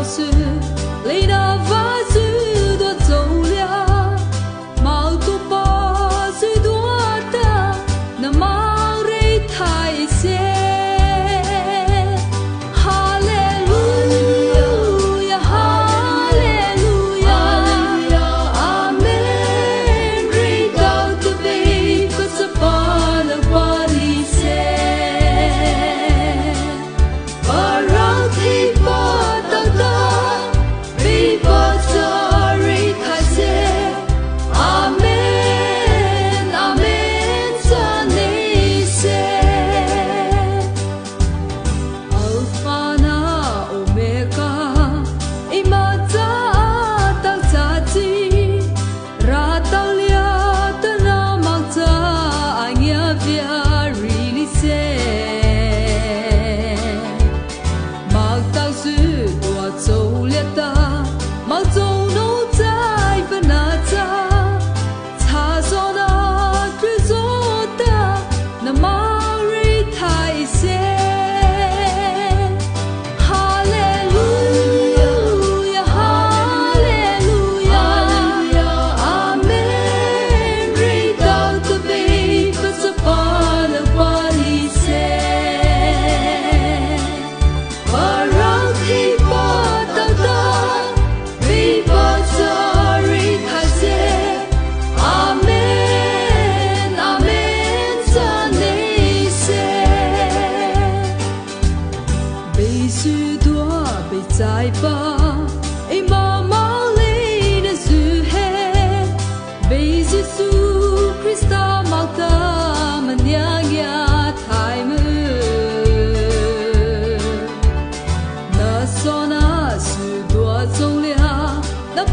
sư lấy đa vá sư đua dầu lia mau tu ba sư đua ta na mau rei thai se Tại ba em mà mau lấy đến sự hết bây Giêsu Christa mau ta mình nhang thay mưa na so na sự đua dòng lia na